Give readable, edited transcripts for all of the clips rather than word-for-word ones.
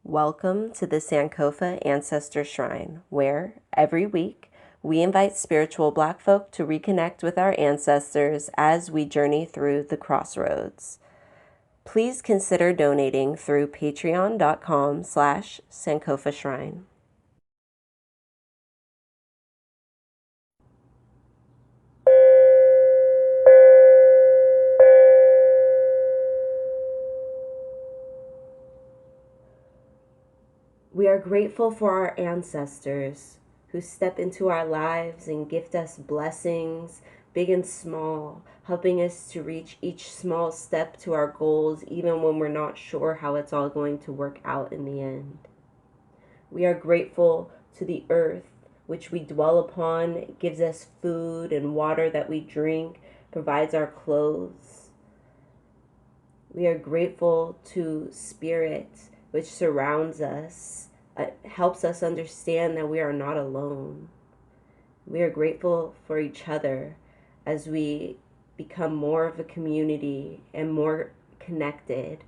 Welcome to the Sankofa Ancestor Shrine, where, every week, we invite spiritual Black folk to reconnect with our ancestors as we journey through the crossroads. Please consider donating through patreon.com/Sankofa Shrine. We are grateful for our ancestors who step into our lives and gift us blessings, big and small, helping us to reach each small step to our goals, even when we're not sure how it's all going to work out in the end. We are grateful to the earth, which we dwell upon. It gives us food and water that we drink, provides our clothes. We are grateful to spirit, which surrounds us. It helps us understand that we are not alone. We are grateful for each other as we become more of a community and more connected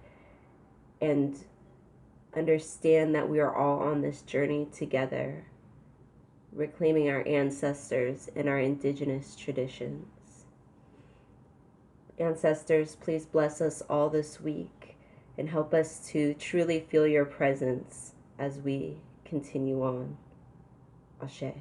and understand that we are all on this journey together, reclaiming our ancestors and our indigenous traditions. Ancestors, please bless us all this week and help us to truly feel your presence as we continue on. Ashe.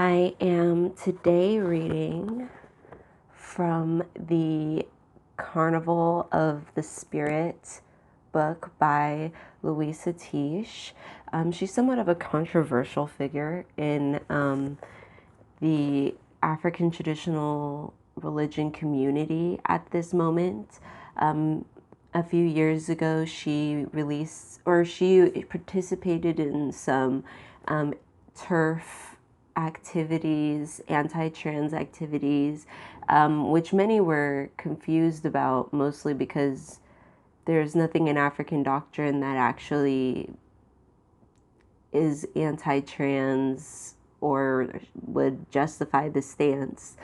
I am today reading from the Carnival of the Spirit book by Louisa Tish. She's somewhat of a controversial figure in the African traditional religion community at this moment. A few years ago, she participated in some turf activities, anti-trans activities, which many were confused about, mostly because there's nothing in African doctrine that actually is anti-trans or would justify the stance.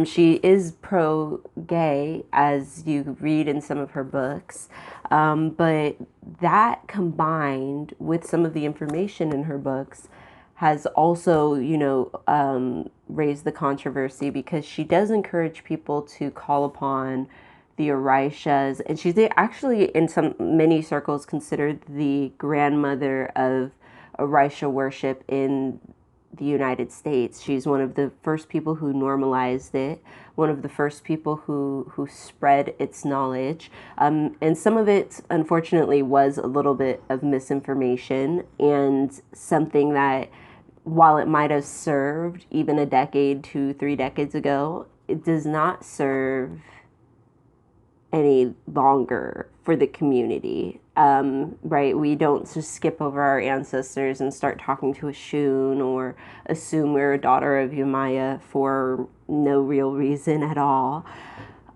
She is pro-gay, as you read in some of her books, but that combined with some of the information in her books has also, raised the controversy, because she does encourage people to call upon the Orishas, and she's actually in many circles considered the grandmother of Orisha worship in the United States. She's one of the first people who normalized it, one of the first people who spread its knowledge. And some of it, unfortunately, was a little bit of misinformation, and something that, while it might have served even a decade, 2-3 decades ago, it does not serve any longer for the community, right? We don't just skip over our ancestors and start talking to a Shun or assume we're a daughter of Yamaya for no real reason at all.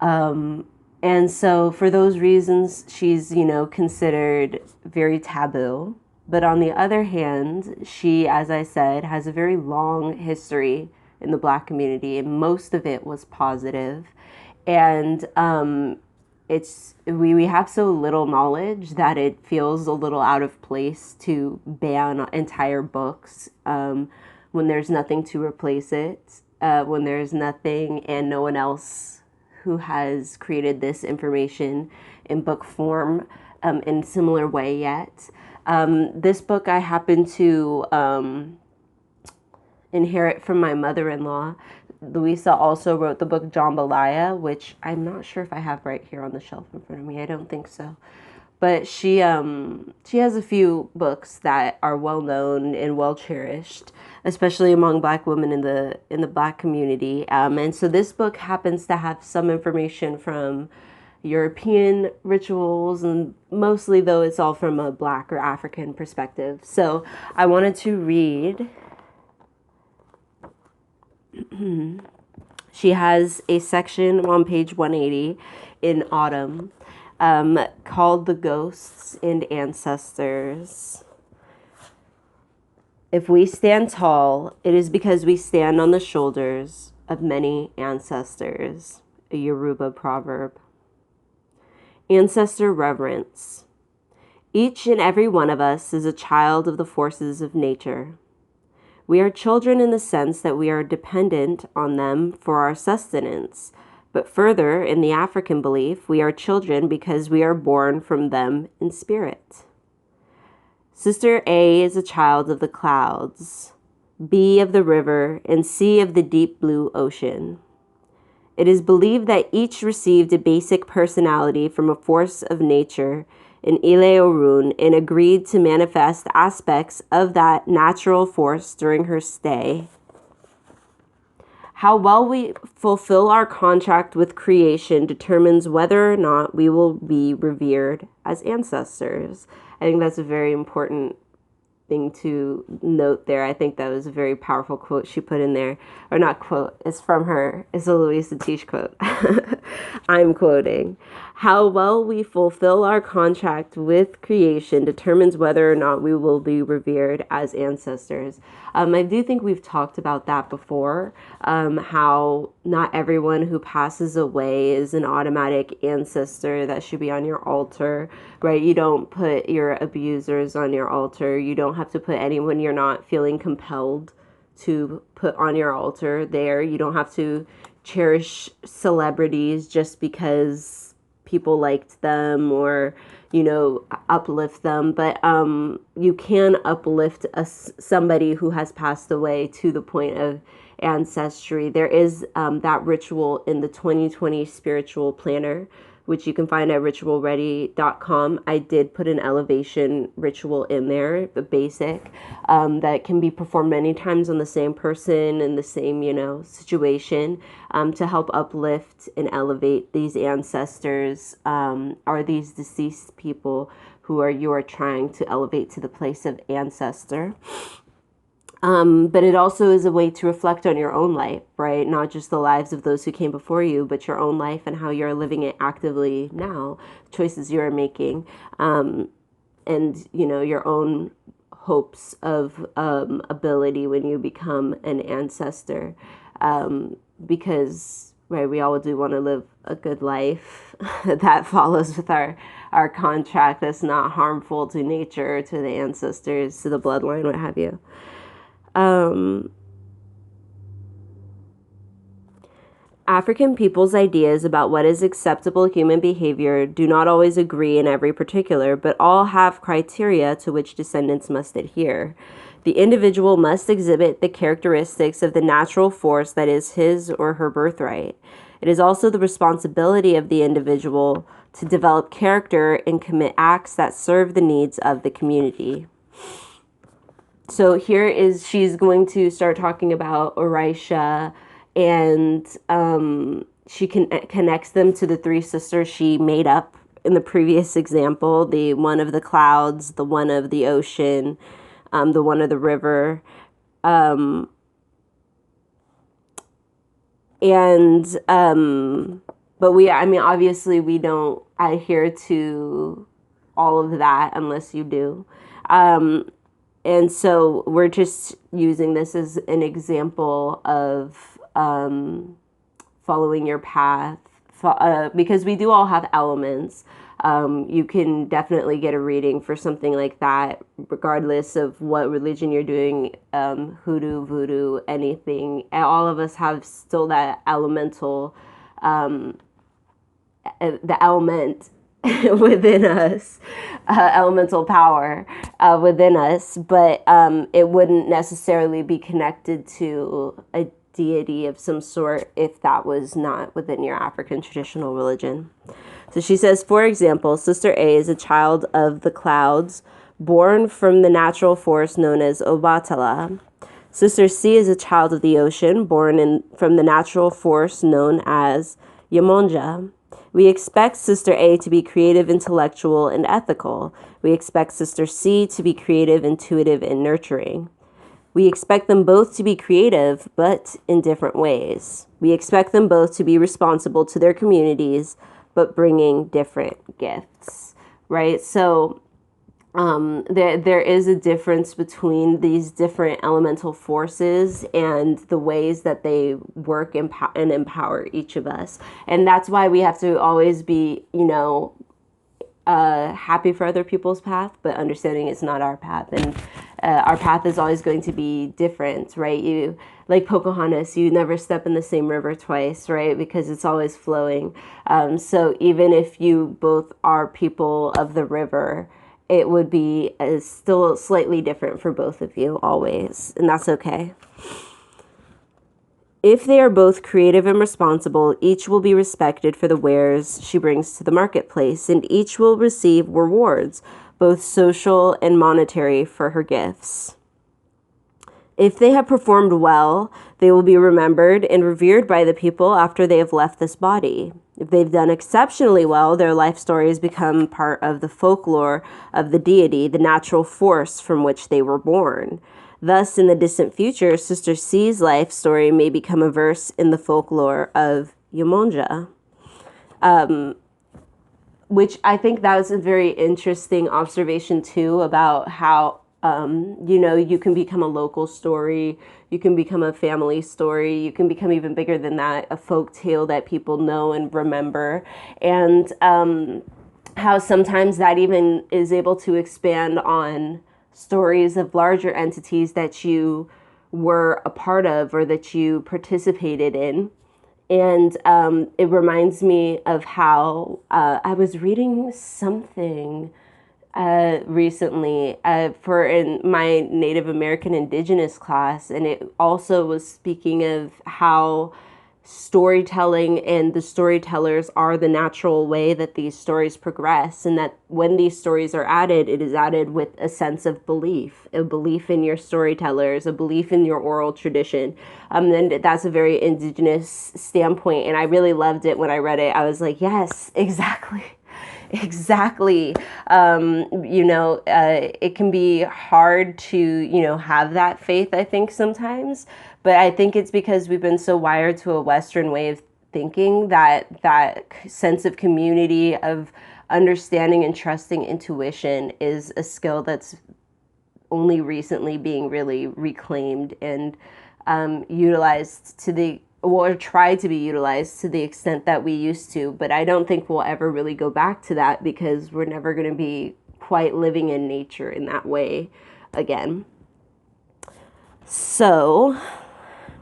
And so for those reasons, she's, considered very taboo. But on the other hand, she, as I said, has a very long history in the Black community, and most of it was positive. And we have so little knowledge that it feels a little out of place to ban entire books when there's nothing to replace it, when there's nothing and no one else who has created this information in book form in similar way yet. This book I happen to inherit from my mother-in-law. Louisa also wrote the book Jambalaya, which I'm not sure if I have right here on the shelf in front of me. I don't think so. But she has a few books that are well known and well cherished, especially among Black women in the Black community. And so this book happens to have some information from European rituals, and mostly, though, it's all from a Black or African perspective. So I wanted to read. She has a section on page 180 in Autumn called The Ghosts and Ancestors. If we stand tall, it is because we stand on the shoulders of many ancestors. A Yoruba proverb. Ancestor reverence. Each and every one of us is a child of the forces of nature. We are children in the sense that we are dependent on them for our sustenance. But further, in the African belief, we are children because we are born from them in spirit. Sister A is a child of the clouds, B of the river, and C of the deep blue ocean. It is believed that each received a basic personality from a force of nature in Ile Orun, and agreed to manifest aspects of that natural force during her stay. How well we fulfill our contract with creation determines whether or not we will be revered as ancestors. I think that's a very important thing to note there. I think that was a very powerful quote she put in there. Or not quote, it's from her. It's a Louisa Tish quote. I'm quoting. How well we fulfill our contract with creation determines whether or not we will be revered as ancestors. I do think we've talked about that before, how not everyone who passes away is an automatic ancestor that should be on your altar, right? You don't put your abusers on your altar. You don't have to put anyone you're not feeling compelled to put on your altar there. You don't have to cherish celebrities just because people liked them or, uplift them. But you can uplift somebody who has passed away to the point of ancestry. There is that ritual in the 2020 spiritual planner, which you can find at ritualready.com. I did put an elevation ritual in there, the basic, that can be performed many times on the same person in the same, situation, to help uplift and elevate these ancestors, or these deceased people who you are trying to elevate to the place of ancestor. But it also is a way to reflect on your own life, right? Not just the lives of those who came before you, but your own life and how you're living it actively now, choices you're making, and, your own hopes of ability when you become an ancestor. Because, right, we all do want to live a good life that follows with our contract, that's not harmful to nature, to the ancestors, to the bloodline, what have you. African people's ideas about what is acceptable human behavior do not always agree in every particular, but all have criteria to which descendants must adhere. The individual must exhibit the characteristics of the natural force that is his or her birthright. It is also the responsibility of the individual to develop character and commit acts that serve the needs of the community. So she's going to start talking about Orisha, and she connects them to the three sisters she made up in the previous example, the one of the clouds, the one of the ocean, the one of the river. But obviously we don't adhere to all of that unless you do. And so we're just using this as an example of following your path, because we do all have elements. You can definitely get a reading for something like that, regardless of what religion you're doing, hoodoo, voodoo, anything. All of us have still that elemental, the element within us, elemental power within us, but it wouldn't necessarily be connected to a deity of some sort if that was not within your African traditional religion. So she says, for example, Sister A is a child of the clouds, born from the natural force known as Obatala. Sister C is a child of the ocean, born from the natural force known as Yamonja. We expect Sister A to be creative, intellectual, and ethical. We expect Sister C to be creative, intuitive, and nurturing. We expect them both to be creative, but in different ways. We expect them both to be responsible to their communities, but bringing different gifts, right? So there is a difference between these different elemental forces and the ways that they work and empower each of us. And that's why we have to always be, happy for other people's path, but understanding it's not our path. And our path is always going to be different, right? You, like Pocahontas, you never step in the same river twice, right? Because it's always flowing. So even if you both are people of the river, it would be still slightly different for both of you always, and that's okay. If they are both creative and responsible, each will be respected for the wares she brings to the marketplace, and each will receive rewards, both social and monetary, for her gifts. If they have performed well, they will be remembered and revered by the people after they have left this body. If they've done exceptionally well, their life stories become part of the folklore of the deity, the natural force from which they were born. Thus, in the distant future, Sister C's life story may become a verse in the folklore of Yamonja. Which I think that was a very interesting observation, too, about how, you can become a local story, you can become a family story, you can become even bigger than that, a folk tale that people know and remember. And how sometimes that even is able to expand on stories of larger entities that you were a part of or that you participated in. And it reminds me of how I was reading something recently for in my Native American Indigenous class, and it also was speaking of how storytelling and the storytellers are the natural way that these stories progress, and that when these stories are added, it is added with a sense of belief, a belief in your storytellers, a belief in your oral tradition. And that's a very Indigenous standpoint, and I really loved it when I read it. I was like, yes, exactly. Exactly. It can be hard to, have that faith, I think, sometimes. But I think it's because we've been so wired to a Western way of thinking that that sense of community, of understanding and trusting intuition is a skill that's only recently being really reclaimed and utilized to the or tried to be utilized to the extent that we used to. But I don't think we'll ever really go back to that because we're never going to be quite living in nature in that way again. So,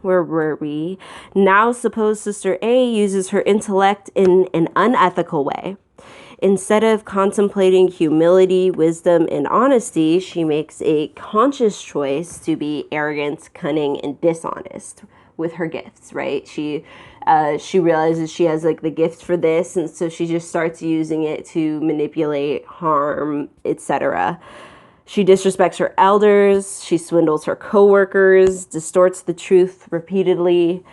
where were we? Now, suppose Sister A uses her intellect in an unethical way. Instead of contemplating humility, wisdom, and honesty, she makes a conscious choice to be arrogant, cunning, and dishonest with her gifts, right? She realizes she has like the gift for this, and so she just starts using it to manipulate, harm, etc. She disrespects her elders, she swindles her coworkers, distorts the truth repeatedly.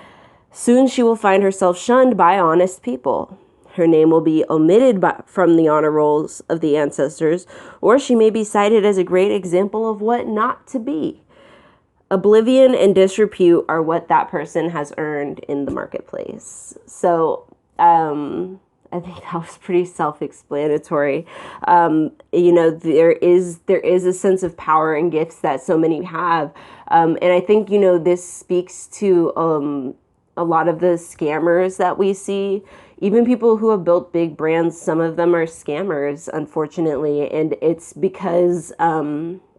Soon she will find herself shunned by honest people. Her name will be omitted from the honor rolls of the ancestors, or she may be cited as a great example of what not to be. Oblivion and disrepute are what that person has earned in the marketplace. So, I think that was pretty self-explanatory. There is a sense of power and gifts that so many have, and I think this speaks to a lot of the scammers that we see. Even people who have built big brands, some of them are scammers, unfortunately, and it's because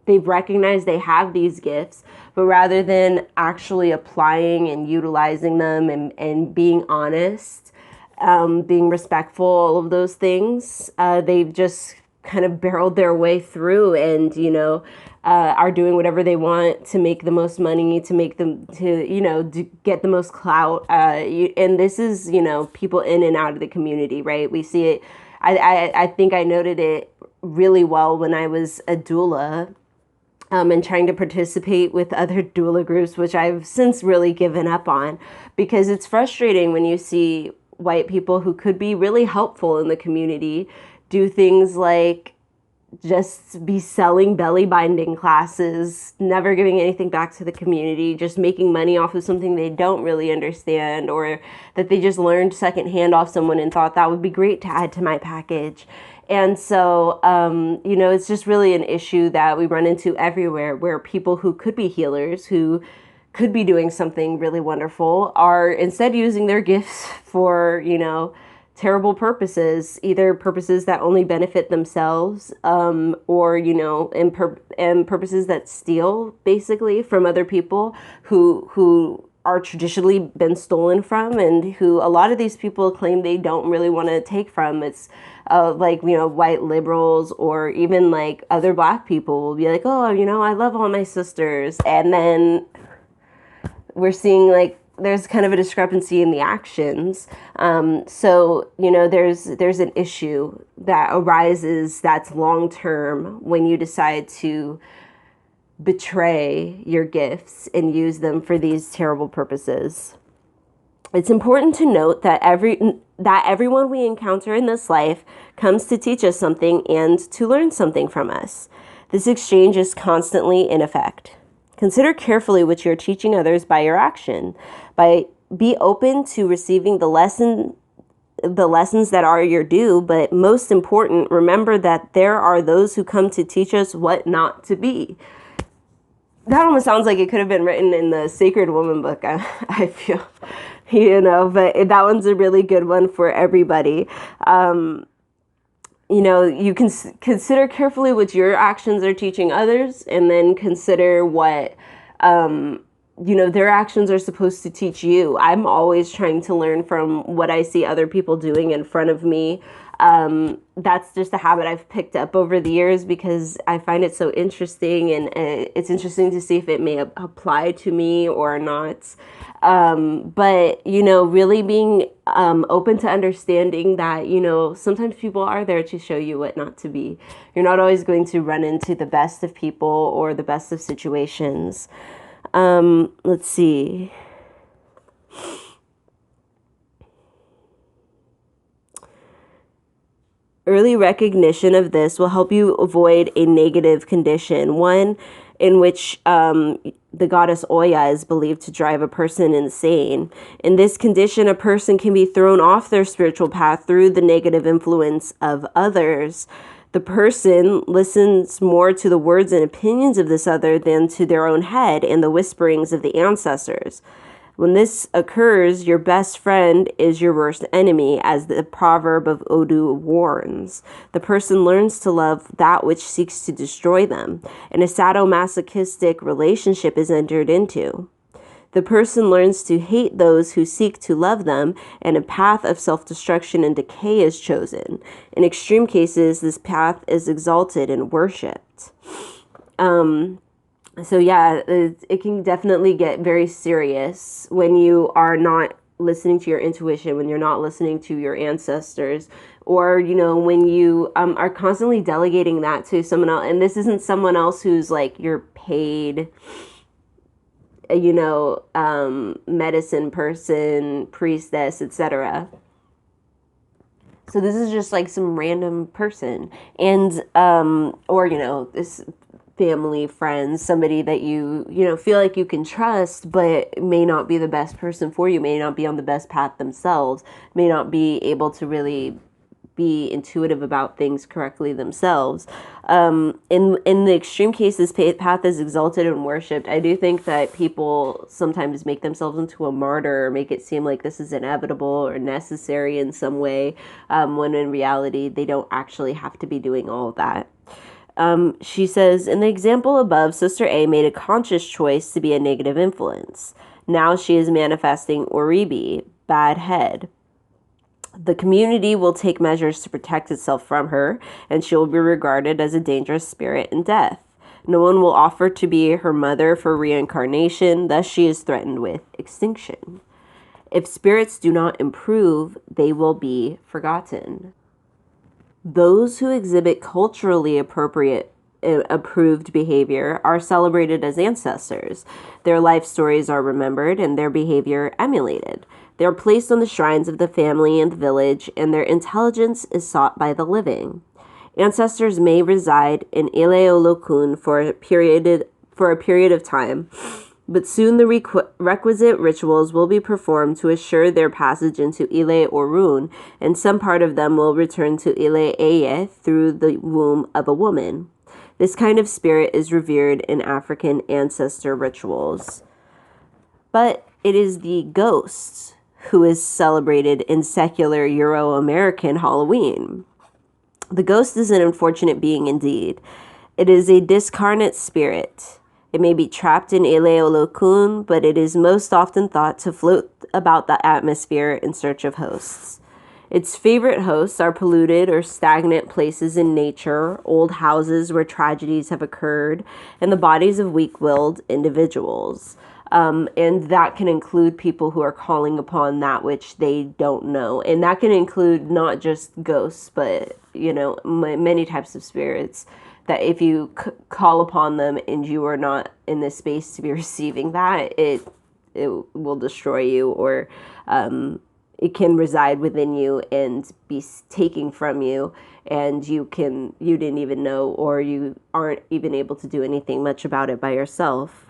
they've recognized they have these gifts, but rather than actually applying and utilizing them and being honest, being respectful, all of those things, they've just kind of barreled their way through and, are doing whatever they want to make the most money, to make them, to get the most clout. And this is, people in and out of the community, right? We see it. I think I noted it really well when I was a doula. And trying to participate with other doula groups, which I've since really given up on, because it's frustrating when you see white people who could be really helpful in the community do things like just be selling belly binding classes, never giving anything back to the community, just making money off of something they don't really understand, or that they just learned secondhand off someone and thought that would be great to add to my package. And so, it's just really an issue that we run into everywhere, where people who could be healers, who could be doing something really wonderful, are instead using their gifts for, terrible purposes, either purposes that only benefit themselves, or, and purposes that steal basically from other people who are traditionally been stolen from, and who a lot of these people claim they don't really want to take from. It's white liberals, or even like other Black people will be like, oh, I love all my sisters. And then we're seeing like there's kind of a discrepancy in the actions. So there's an issue that arises that's long term when you decide to betray your gifts and use them for these terrible purposes. It's important to note that everyone we encounter in this life comes to teach us something and to learn something from us. This exchange is constantly in effect. Consider carefully what you're teaching others by your action. Be open to receiving the lessons that are your due, but most important, remember that there are those who come to teach us what not to be. That almost sounds like it could have been written in the Sacred Woman book, I feel, but that one's a really good one for everybody. You can consider carefully what your actions are teaching others, and then consider what their actions are supposed to teach you. I'm always trying to learn from what I see other people doing in front of me. That's just a habit I've picked up over the years because I find it so interesting, and it's interesting to see if it may apply to me or not. But, really being open to understanding that, sometimes people are there to show you what not to be. You're not always going to run into the best of people or the best of situations. Let's see. Early recognition of this will help you avoid a negative condition, one in which the goddess Oya is believed to drive a person insane. In this condition, a person can be thrown off their spiritual path through the negative influence of others. The person listens more to the words and opinions of this other than to their own head and the whisperings of the ancestors. When this occurs, your best friend is your worst enemy, as the proverb of Odu warns. The person learns to love that which seeks to destroy them, and a sadomasochistic relationship is entered into. The person learns to hate those who seek to love them, and a path of self-destruction and decay is chosen. In extreme cases, this path is exalted and worshipped. So yeah, it can definitely get very serious when you are not listening to your intuition, when you're not listening to your ancestors, or, when you are constantly delegating that to someone else. And this isn't someone else who's like your paid, medicine person, priestess, etc. So this is just like some random person, and or this family, friends, somebody that you feel like you can trust, but may not be the best person for you, may not be on the best path themselves, may not be able to really be intuitive about things correctly themselves. In the extreme case, this path is exalted and worshipped. I do think that people sometimes make themselves into a martyr, or make it seem like this is inevitable or necessary in some way, when in reality they don't actually have to be doing all of that. She says, in the example above, Sister A made a conscious choice to be a negative influence. Now she is manifesting Oribi, bad head. The community will take measures to protect itself from her, and she will be regarded as a dangerous spirit in death. No one will offer to be her mother for reincarnation, thus she is threatened with extinction. If spirits do not improve, they will be forgotten. Those who exhibit culturally approved behavior are celebrated as ancestors. Their life stories are remembered and their behavior emulated. They are placed on the shrines of the family and the village, and their intelligence is sought by the living. Ancestors may reside in Ileolokun for a period of time, but soon the requisite rituals will be performed to assure their passage into Ile Orun, and some part of them will return to Ile Eye through the womb of a woman. This kind of spirit is revered in African ancestor rituals. But it is the ghost who is celebrated in secular Euro-American Halloween. The ghost is an unfortunate being indeed. It is a discarnate spirit. It may be trapped in Ileolokun, but it is most often thought to float about the atmosphere in search of hosts. Its favorite hosts are polluted or stagnant places in nature, old houses where tragedies have occurred, and the bodies of weak-willed individuals. And that can include people who are calling upon that which they don't know. And that can include not just ghosts, but, many types of spirits, that if you call upon them and you are not in this space to be receiving that, it will destroy you, or it can reside within you and be taken from you, and you didn't even know, or you aren't even able to do anything much about it by yourself.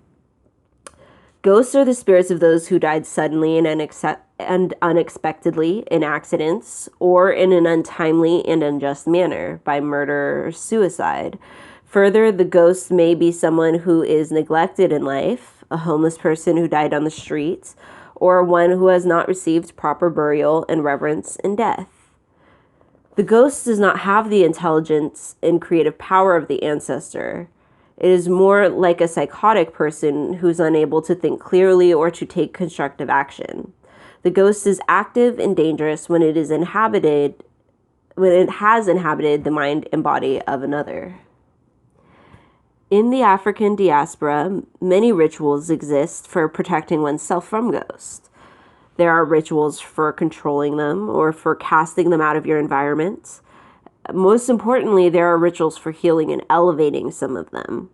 Ghosts are the spirits of those who died suddenly and unexpectedly in accidents, or in an untimely and unjust manner, by murder or suicide. Further, the ghost may be someone who is neglected in life, a homeless person who died on the streets, or one who has not received proper burial and reverence in death. The ghost does not have the intelligence and creative power of the ancestor. It is more like a psychotic person who's unable to think clearly or to take constructive action. The ghost is active and dangerous when it has inhabited the mind and body of another. In the African diaspora, many rituals exist for protecting oneself from ghosts. There are rituals for controlling them or for casting them out of your environment. Most importantly, there are rituals for healing and elevating some of them.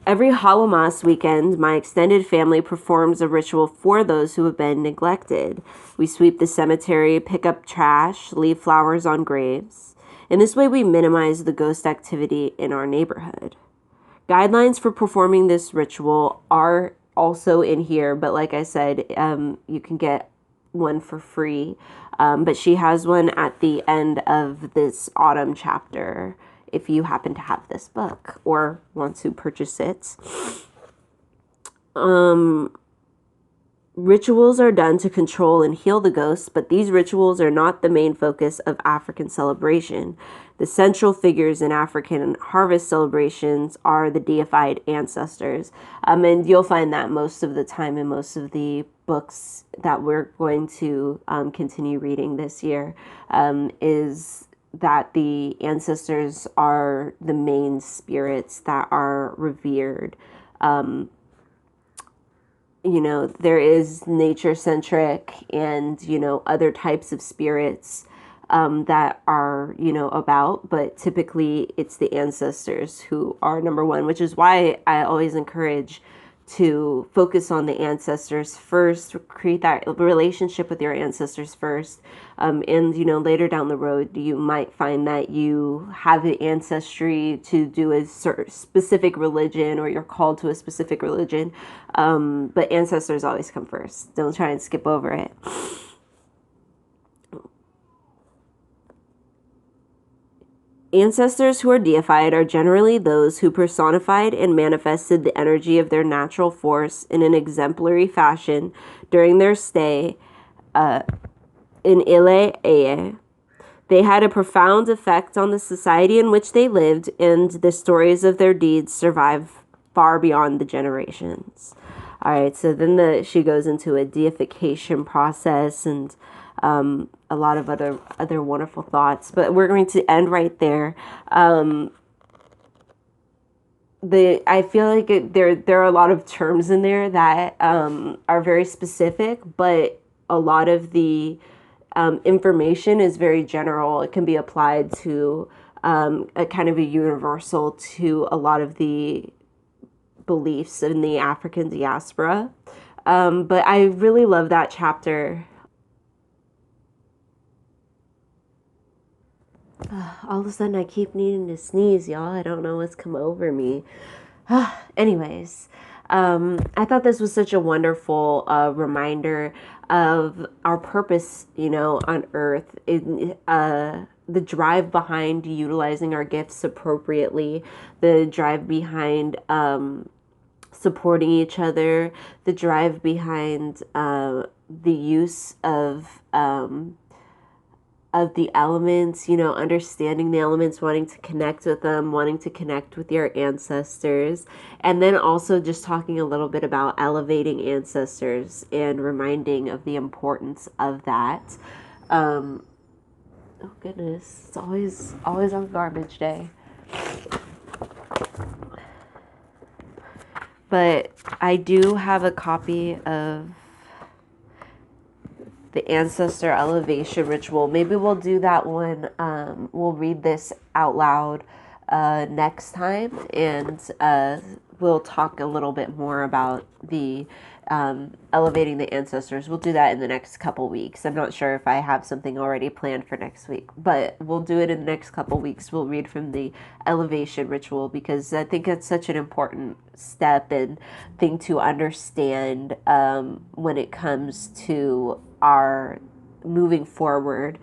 Every Hallowmas weekend, my extended family performs a ritual for those who have been neglected. We sweep the cemetery, pick up trash, leave flowers on graves. In this way, we minimize the ghost activity in our neighborhood. Guidelines for performing this ritual are also in here, but like I said, you can get one for free. But she has one at the end of this autumn chapter if you happen to have this book or want to purchase it. Rituals are done to control and heal the ghosts, but these rituals are not the main focus of African celebration. The central figures in African harvest celebrations are the deified ancestors. And you'll find that most of the time in most of the books that we're going to continue reading this year, is that the ancestors are the main spirits that are revered. There is nature-centric and, other types of spirits that are, about, but typically it's the ancestors who are number one, which is why I always encourage to focus on the ancestors first, create that relationship with your ancestors first. And, later down the road, you might find that you have an ancestry to do a specific religion or you're called to a specific religion. But ancestors always come first. Don't try and skip over it. Ancestors who are deified are generally those who personified and manifested the energy of their natural force in an exemplary fashion during their stay in Ile Eye. They had a profound effect on the society in which they lived, and the stories of their deeds survive far beyond the generations. All right, so then she goes into a deification process and a lot of other wonderful thoughts, but we're going to end right there. I feel like there are a lot of terms in there that are very specific, but a lot of the information is very general. It can be applied to a kind of a universal to a lot of the beliefs in the African diaspora. But I really love that chapter. All of a sudden I keep needing to sneeze, y'all. I don't know what's come over me. Anyways, I thought this was such a wonderful reminder of our purpose, on Earth. The drive behind utilizing our gifts appropriately, the drive behind supporting each other, the drive behind the use of the elements, understanding the elements, wanting to connect with them, wanting to connect with your ancestors, and then also just talking a little bit about elevating ancestors and reminding of the importance of that. Oh goodness, it's always on garbage day. But I do have a copy of the Ancestor Elevation Ritual. Maybe we'll do that one. We'll read this out loud next time, and we'll talk a little bit more about the elevating the ancestors. We'll do that in the next couple weeks. I'm not sure if I have something already planned for next week, but we'll do it in the next couple weeks. We'll read from the Elevation Ritual because I think it's such an important step and thing to understand when it comes to our moving forward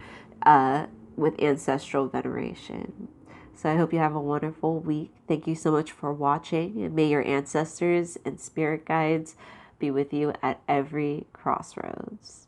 with ancestral veneration. So I hope you have a wonderful week. Thank you so much for watching, and may your ancestors and spirit guides be with you at every crossroads.